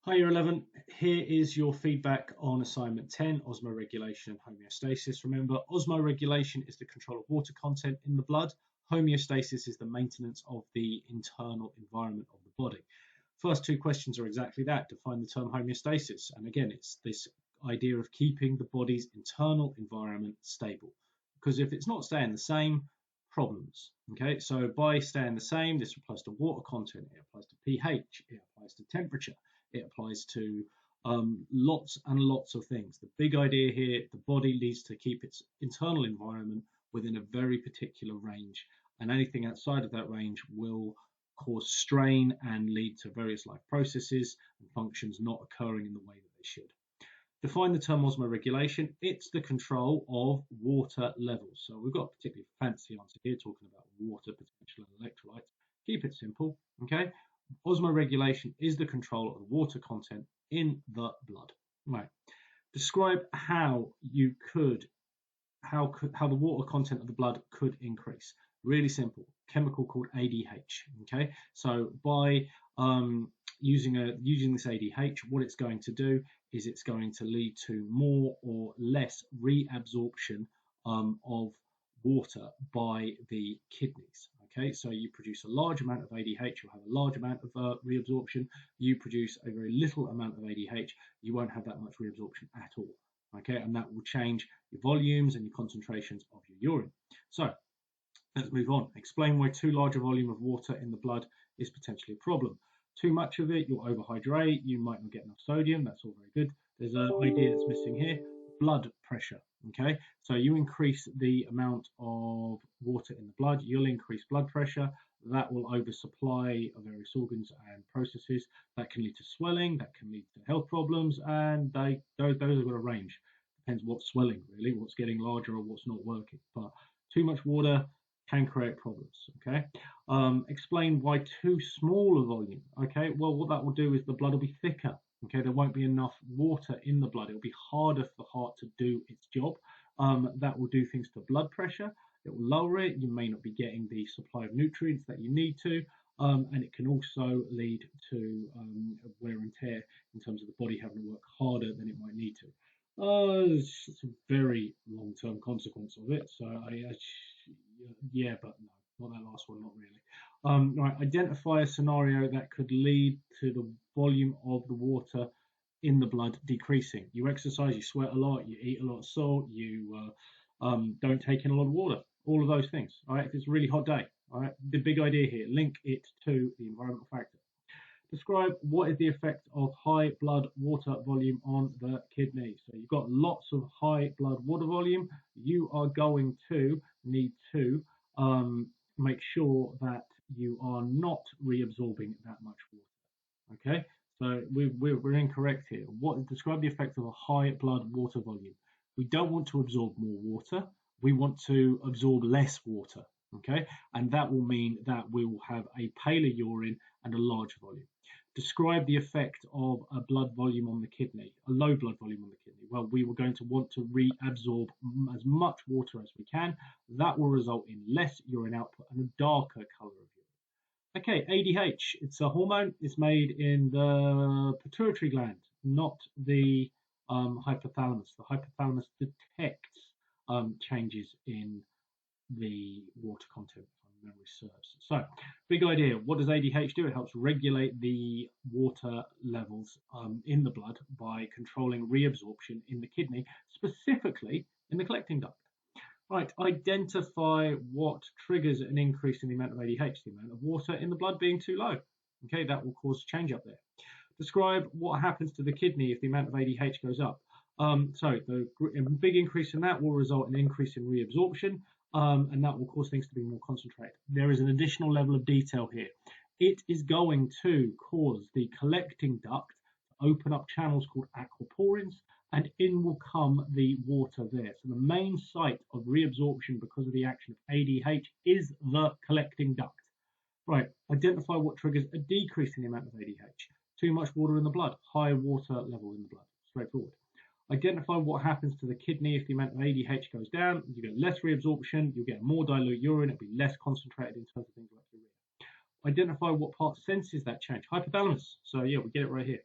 Hi, Year 11. Here is your feedback on assignment 10, osmoregulation and homeostasis. Remember, osmoregulation is the control of water content in the blood. Homeostasis is the maintenance of the internal environment of the body. First two questions are exactly that. Define the term homeostasis. And again, it's this idea of keeping the body's internal environment stable. Because if it's not staying the same, problems. Okay, so by staying the same, this applies to water content, it applies to pH, it applies to temperature, it applies to lots and lots of things. The big idea here, the body needs to keep its internal environment within a very particular range, and anything outside of that range will cause strain and lead to various life processes and functions not occurring in the way that they should. Define the term osmoregulation. It's the control of water levels. So we've got a particularly fancy answer here talking about water potential and electrolytes. Keep it simple, okay? Osmoregulation is the control of the water content in the blood. Right. Describe how the water content of the blood could increase. Really simple. Chemical called ADH. Okay. So by using this ADH, what it's going to do is it's going to lead to more or less reabsorption of water by the kidneys. Okay, so you produce a large amount of ADH, you'll have a large amount of reabsorption. You produce a very little amount of ADH, you won't have that much reabsorption at all. Okay, and that will change your volumes and your concentrations of your urine. So let's move on. Explain why too large a volume of water in the blood is potentially a problem. Too much of it, you'll overhydrate, you might not get enough sodium, that's all very good. There's an idea that's missing here, blood pressure. Okay, so you increase the amount of water in the blood, you'll increase blood pressure, that will oversupply of various organs and processes, that can lead to swelling, that can lead to health problems, and those have got a range. Depends what's swelling really, what's getting larger or what's not working. But too much water can create problems. Okay, explain why too small a volume. Okay, well, what that will do is the blood will be thicker. Okay, there won't be enough water in the blood. It'll be harder for the heart to do its job. That will do things to blood pressure. It will lower it. You may not be getting the supply of nutrients that you need to, and it can also lead to wear and tear in terms of the body having to work harder than it might need to. It's a very long-term consequence of it. So yeah, but no, not that last one, not really. Right, identify a scenario that could lead to the volume of the water in the blood decreasing. You exercise, you sweat a lot, you eat a lot of salt, you don't take in a lot of water. All of those things. All right, if it's a really hot day. All right, the big idea here: link it to the environmental factor. Describe what is the effect of high blood water volume on the kidney. So you've got lots of high blood water volume. You are going to need to make sure that you are not reabsorbing that much water. Okay, so we're incorrect here. Describe the effect of a high blood water volume. We don't want to absorb more water. We want to absorb less water. Okay, and that will mean that we will have a paler urine and a large volume. Describe the effect of a blood volume on the kidney, a low blood volume on the kidney. Well, we were going to want to reabsorb as much water as we can. That will result in less urine output and a darker color of urine. Okay, ADH, it's a hormone. It's made in the pituitary gland, not the hypothalamus. The hypothalamus detects changes in the water content, if memory serves. So, big idea. What does ADH do? It helps regulate the water levels in the blood by controlling reabsorption in the kidney, specifically in the collecting duct. Right, identify what triggers an increase in the amount of ADH, the amount of water in the blood being too low. Okay, that will cause change up there. Describe what happens to the kidney if the amount of ADH goes up. So the big increase in that will result in an increase in reabsorption, and that will cause things to be more concentrated. There is an additional level of detail here. It is going to cause the collecting duct to open up channels called aquaporins, and in will come the water there. So the main site of reabsorption because of the action of ADH is the collecting duct. Right, identify what triggers a decrease in the amount of ADH. Too much water in the blood, high water level in the blood. Straightforward. Identify what happens to the kidney if the amount of ADH goes down. You get less reabsorption, you'll get more dilute urine, it'll be less concentrated in terms of things like urea. Identify what part senses that change. Hypothalamus. So yeah, we get it right here.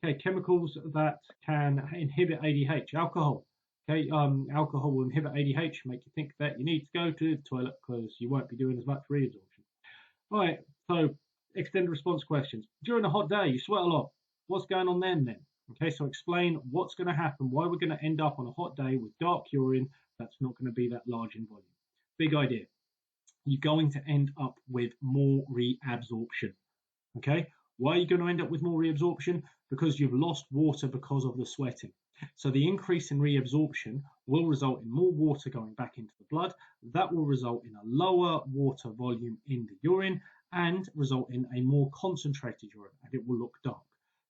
Okay, chemicals that can inhibit ADH. Alcohol. Okay, alcohol will inhibit ADH, make you think that you need to go to the toilet because you won't be doing as much reabsorption. All right, so extended response questions. During a hot day, you sweat a lot. What's going on then? Okay, so explain what's going to happen, why we're going to end up on a hot day with dark urine that's not going to be that large in volume. Big idea. You're going to end up with more reabsorption. Okay, why are you going to end up with more reabsorption? Because you've lost water because of the sweating. So the increase in reabsorption will result in more water going back into the blood. That will result in a lower water volume in the urine and result in a more concentrated urine, and it will look dark.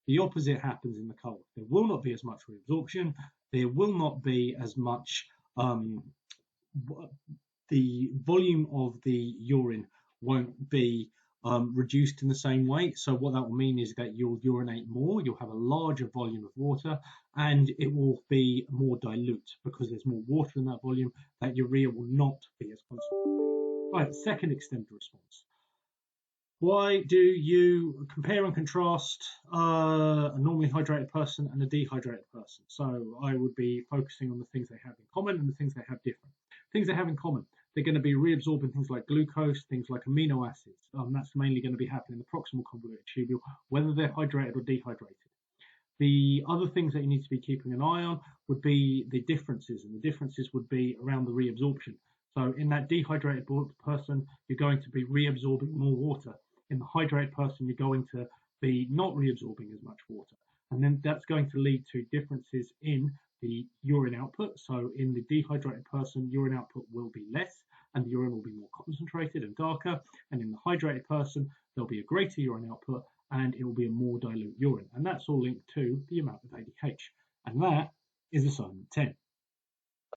The opposite happens in the cold. There will not be as much reabsorption. There will not be as much, the volume of the urine won't be reduced in the same way. So what that will mean is that you'll urinate more, you'll have a larger volume of water, and it will be more dilute because there's more water in that volume. That urea will not be as constant. Right, second extended response. Why do you compare and contrast a normally hydrated person and a dehydrated person? So I would be focusing on the things they have in common and the things they have different. Things they have in common. They're going to be reabsorbing things like glucose, things like amino acids. That's mainly going to be happening in the proximal convoluted tubule, whether they're hydrated or dehydrated. The other things that you need to be keeping an eye on would be the differences, and the differences would be around the reabsorption. So in that dehydrated person, you're going to be reabsorbing more water. In the hydrated person, you're going to be not reabsorbing as much water. And then that's going to lead to differences in the urine output. So in the dehydrated person, urine output will be less and the urine will be more concentrated and darker. And in the hydrated person, there'll be a greater urine output and it will be a more dilute urine. And that's all linked to the amount of ADH. And that is assignment 10.